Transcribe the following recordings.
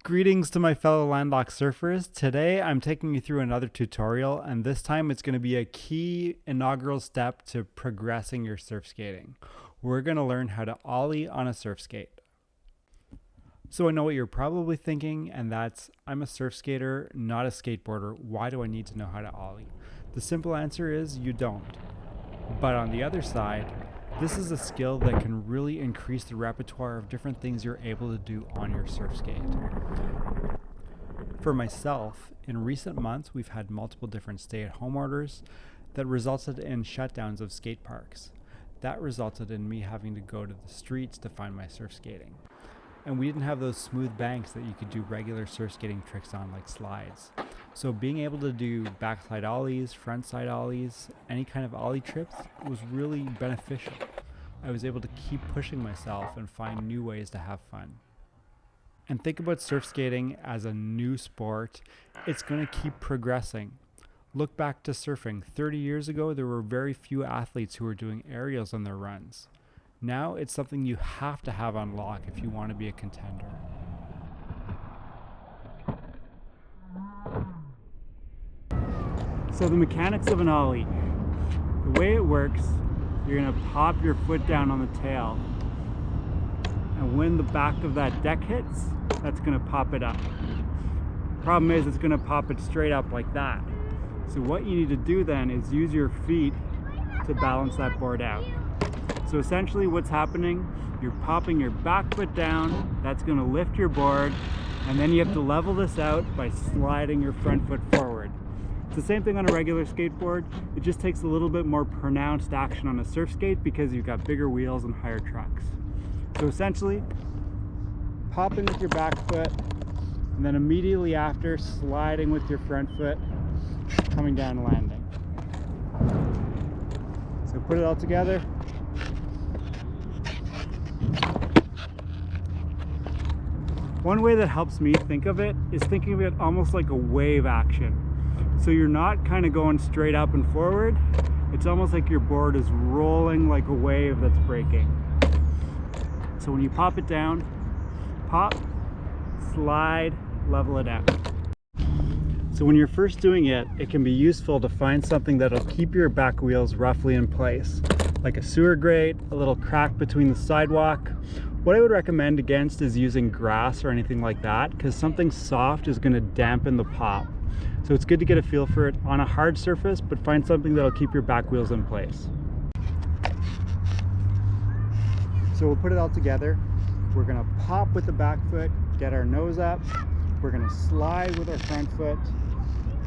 Greetings to my fellow landlocked surfers. Today I'm taking you through another tutorial, and this time it's going to be a key inaugural step to progressing your surf skating. We're going to learn how to ollie on a surf skate. So I know what you're probably thinking, and that's, I'm a surf skater, not a skateboarder. Why do I need to know how to ollie? The simple answer is you don't. But on the other side, this is a skill that can really increase the repertoire of different things you're able to do on your surf skate. For myself, in recent months, we've had multiple different stay-at-home orders that resulted in shutdowns of skate parks. That resulted in me having to go to the streets to find my surf skating. And we didn't have those smooth banks that you could do regular surf skating tricks on, like slides. So being able to do backside ollies, frontside ollies, any kind of ollie trips was really beneficial. I was able to keep pushing myself and find new ways to have fun. And think about surf skating as a new sport. It's going to keep progressing. Look back to surfing. 30 years ago, there were very few athletes who were doing aerials on their runs. Now it's something you have to have on lock if you want to be a contender. So the mechanics of an ollie. The way it works, you're going to pop your foot down on the tail. And when the back of that deck hits, that's going to pop it up. Problem is, it's going to pop it straight up like that. So what you need to do then is use your feet to balance that board out. So essentially what's happening, you're popping your back foot down, that's going to lift your board, and then you have to level this out by sliding your front foot forward. It's the same thing on a regular skateboard, it just takes a little bit more pronounced action on a surf skate because you've got bigger wheels and higher trucks. So essentially, popping with your back foot, and then immediately after, sliding with your front foot, coming down and landing. So put it all together. One way that helps me think of it is thinking of it almost like a wave action. So you're not kind of going straight up and forward. It's almost like your board is rolling like a wave that's breaking. So when you pop it down, pop, slide, level it out. So when you're first doing it, it can be useful to find something that'll keep your back wheels roughly in place, like a sewer grate, a little crack between the sidewalk. What I would recommend against is using grass or anything like that, because something soft is going to dampen the pop. So it's good to get a feel for it on a hard surface, but find something that'll keep your back wheels in place. So we'll put it all together. We're going to pop with the back foot, get our nose up. We're going to slide with our front foot.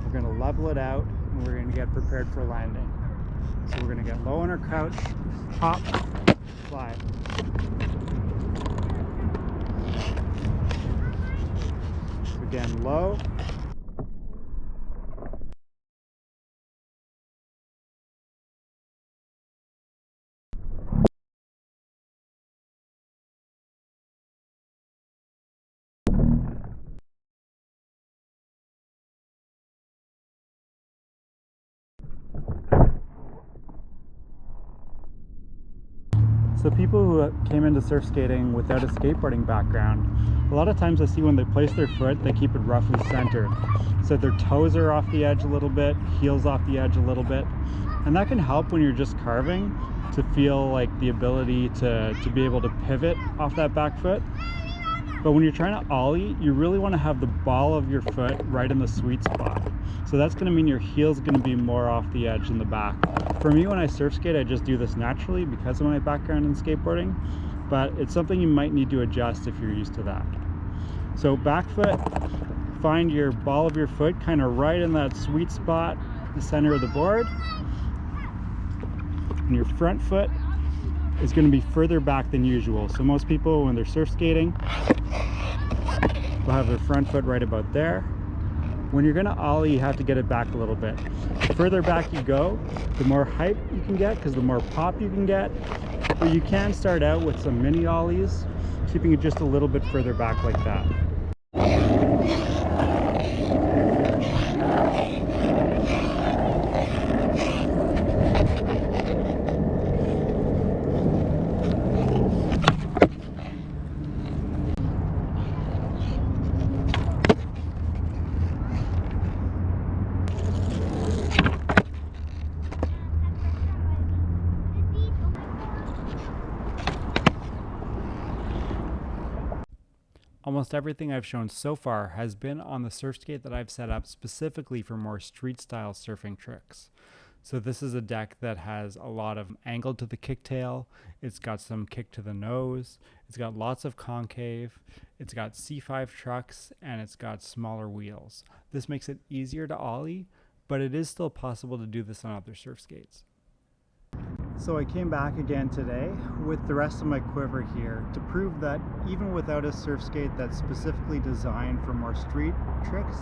We're going to level it out, and we're going to get prepared for landing. So we're going to get low on our crouch, pop, slide. Again, low. So people who came into surf skating without a skateboarding background, a lot of times I see when they place their foot, they keep it roughly centered. So their toes are off the edge a little bit, heels off the edge a little bit. And that can help when you're just carving to feel like the ability to be able to pivot off that back foot. But when you're trying to ollie, you really want to have the ball of your foot right in the sweet spot. So that's going to mean your heel's going to be more off the edge than the back. For me, when I surf skate, I just do this naturally because of my background in skateboarding, but it's something you might need to adjust if you're used to that. So back foot, find your ball of your foot kind of right in that sweet spot, the center of the board. And your front foot is going to be further back than usual. So most people, when they're surf skating, will have their front foot right about there. When you're going to ollie, you have to get it back a little bit. The further back you go, the more height you can get, because the more pop you can get. But you can start out with some mini ollies, keeping it just a little bit further back like that. Almost everything I've shown so far has been on the SurfSkate that I've set up specifically for more street style surfing tricks. So this is a deck that has a lot of angle to the kicktail, it's got some kick to the nose, it's got lots of concave, it's got C5 trucks, and it's got smaller wheels. This makes it easier to ollie, but it is still possible to do this on other surf skates. So I came back again today with the rest of my quiver here to prove that even without a surf skate that's specifically designed for more street tricks,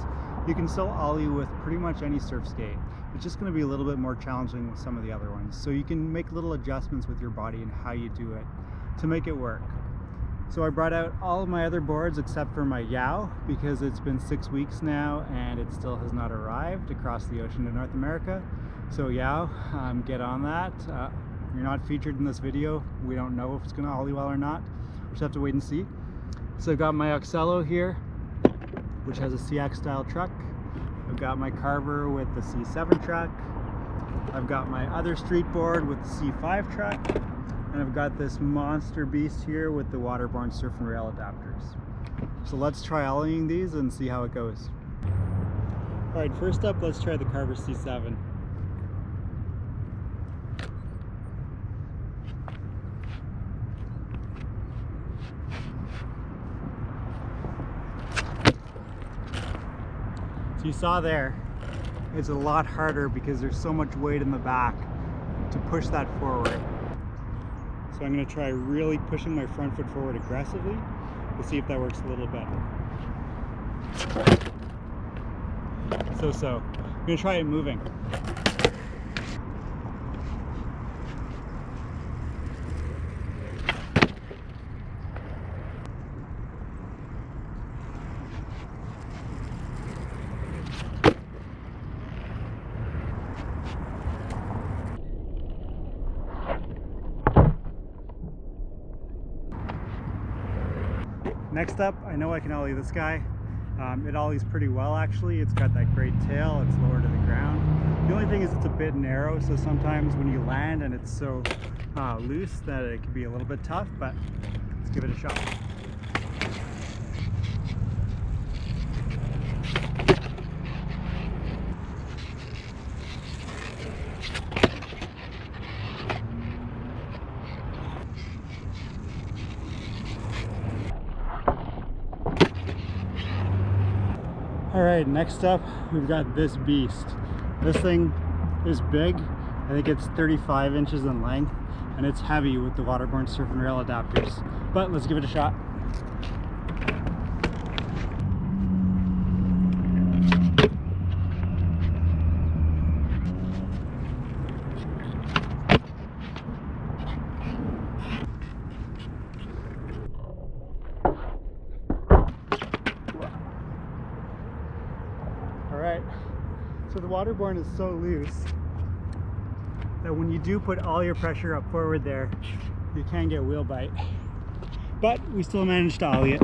you can still ollie with pretty much any surf skate. It's just going to be a little bit more challenging with some of the other ones. So you can make little adjustments with your body and how you do it to make it work. So I brought out all of my other boards except for my Yow because it's been 6 weeks now and it still has not arrived across the ocean to North America. So Yow, get on that. You're not featured in this video. We don't know if it's going to ollie well or not. We'll just have to wait and see. So I've got my Oxello here, which has a CX style truck. I've got my Carver with the C7 truck. I've got my other street board with the C5 truck. And I've got this monster beast here with the waterborne surf and rail adapters. So let's try ollieing these and see how it goes. All right, first up, let's try the Carver C7. So you saw there, it's a lot harder because there's so much weight in the back to push that forward. So I'm going to try really pushing my front foot forward aggressively to see if that works a little better. So. I'm going to try it moving. Next up, I know I can ollie this guy. It ollies pretty well actually. It's got that great tail, it's lower to the ground. The only thing is it's a bit narrow, so sometimes when you land and it's so loose that it can be a little bit tough, but let's give it a shot. Alright, next up we've got this beast. This thing is big. I think it's 35 inches in length and it's heavy with the waterborne surf and rail adapters. But let's give it a shot. Alright, so the waterborne is so loose that when you do put all your pressure up forward there, you can get wheel bite. But we still managed to ollie it.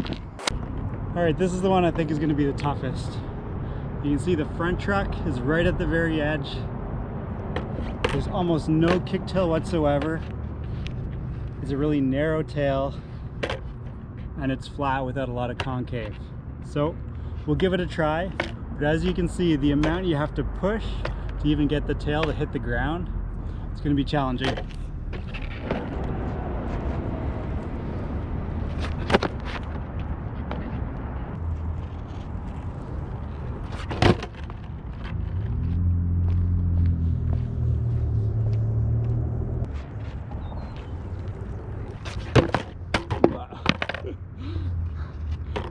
Alright, this is the one I think is going to be the toughest. You can see the front truck is right at the very edge. There's almost no kicktail whatsoever. It's a really narrow tail and it's flat without a lot of concave. So we'll give it a try. But as you can see, the amount you have to push to even get the tail to hit the ground, it's going to be challenging.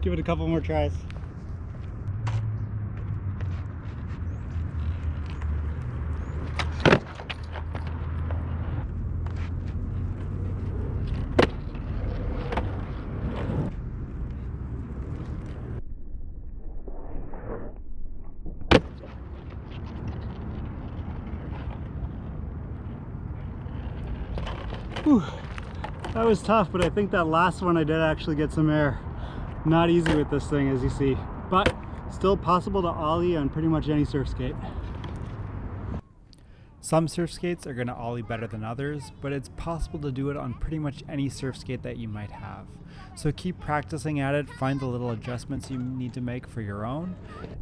Give it a couple more tries. Whew. That was tough, but I think that last one I did actually get some air. Not easy with this thing, as you see, but still possible to ollie on pretty much any surf skate. Some surf skates are going to ollie better than others, but it's possible to do it on pretty much any surf skate that you might have. So keep practicing at it, find the little adjustments you need to make for your own,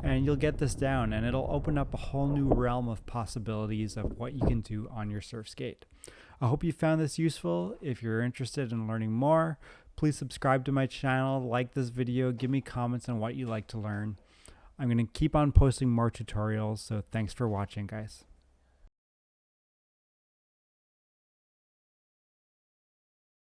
and you'll get this down, and it'll open up a whole new realm of possibilities of what you can do on your surf skate. I hope you found this useful. If you're interested in learning more, please subscribe to my channel, like this video, give me comments on what you'd like to learn. I'm going to keep on posting more tutorials, so thanks for watching, guys.